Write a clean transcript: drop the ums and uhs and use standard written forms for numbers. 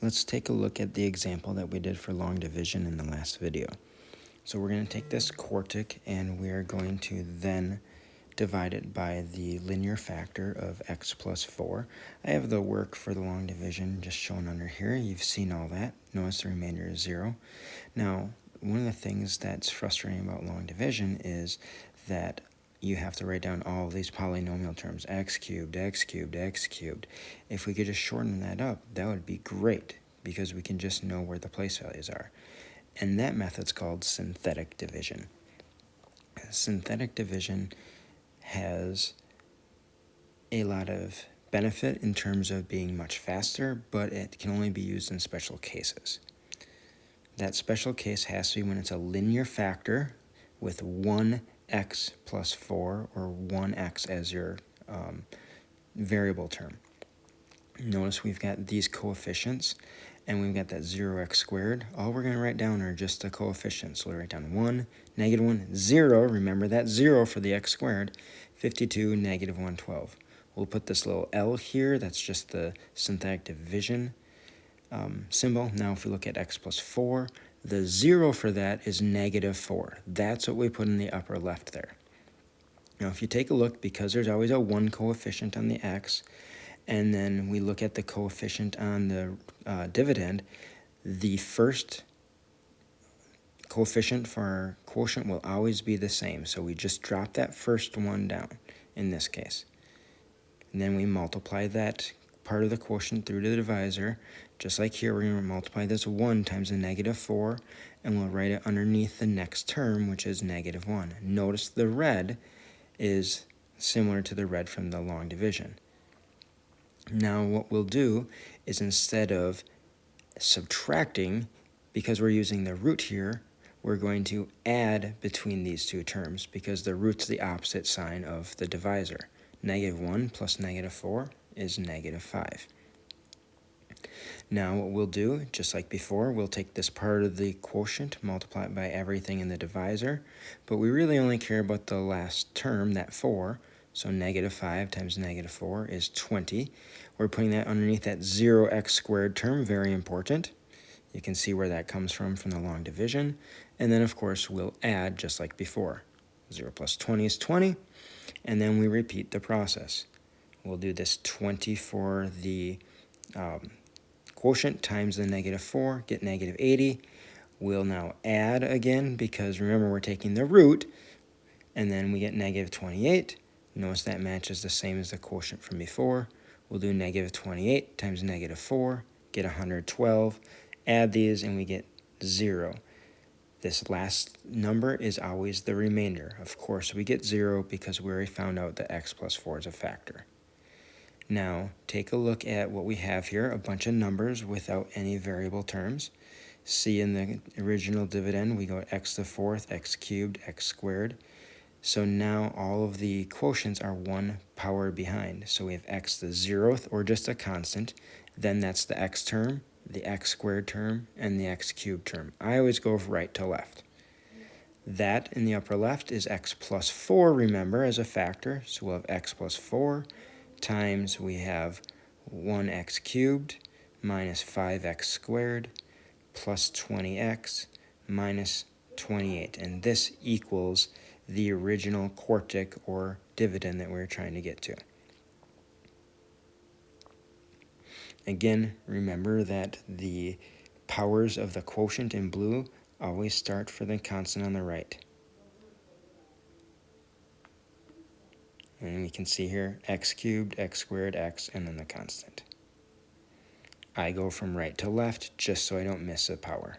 let's take a look at the example that we did for long division in the last video. So we're going to take this quartic and we are going to then divide it by the linear factor of x plus 4. I have the work for the long division just shown under here. You've seen all that. Notice the remainder is 0. Now, one of the things that's frustrating about long division is that you have to write down all of these polynomial terms, x cubed, x cubed, x cubed. If we could just shorten that up, that would be great, because we can just know where the place values are. And that method's called synthetic division. Synthetic division has a lot of benefit in terms of being much faster, but it can only be used in special cases. That special case has to be when it's a linear factor with 1x plus 4 or 1x as your variable term. Notice we've got these coefficients and we've got that 0x squared. All we're going to write down are just the coefficients. So we'll write down 1, negative 1, 0. Remember that 0 for the x squared. 52, negative 112. We'll put this little L here. That's just the synthetic division symbol. Now if we look at x plus 4, the 0 for that is negative 4. That's what we put in the upper left there. Now if you take a look, because there's always a 1 coefficient on the x, and then we look at the coefficient on the dividend, the first coefficient for our quotient will always be the same. So we just drop that first one down in this case. And then we multiply that part of the quotient through to the divisor. Just like here, we're going to multiply this 1 times the negative 4, and we'll write it underneath the next term, which is negative 1. Notice the red is similar to the red from the long division. Now what we'll do is, instead of subtracting, because we're using the root here, we're going to add between these two terms, because the root's the opposite sign of the divisor. Negative 1 plus negative 4 is negative 5. Now what we'll do, just like before, we'll take this part of the quotient, multiply it by everything in the divisor, but we really only care about the last term, that 4, so negative 5 times negative 4 is 20. We're putting that underneath that 0x squared term, very important. You can see where that comes from the long division. And then, of course, we'll add just like before. 0 plus 20 is 20, and then we repeat the process. We'll do this 20 for the quotient times the negative 4, get negative 80. We'll now add again, because remember we're taking the root, and then we get negative 28. Notice that matches the same as the quotient from before. We'll do negative 28 times negative 4, get 112. Add these and we get 0. This last number is always the remainder. Of course, we get 0 because we already found out that x plus 4 is a factor. Now, take a look at what we have here, a bunch of numbers without any variable terms. See, in the original dividend, we go x to the 4th, x cubed, x squared. So now all of the quotients are 1 power behind. So we have x to the 0th, or just a constant. Then that's the x term, the x squared term, and the x cubed term. I always go from right to left. That in the upper left is x plus 4, remember, as a factor. So we'll have x plus 4 times we have 1x cubed minus 5x squared plus 20x minus 28. And this equals the original quartic or dividend that we were trying to get to. Again, remember that the powers of the quotient in blue always start for the constant on the right. And we can see here x cubed, x squared, x, and then the constant. I go from right to left just so I don't miss a power.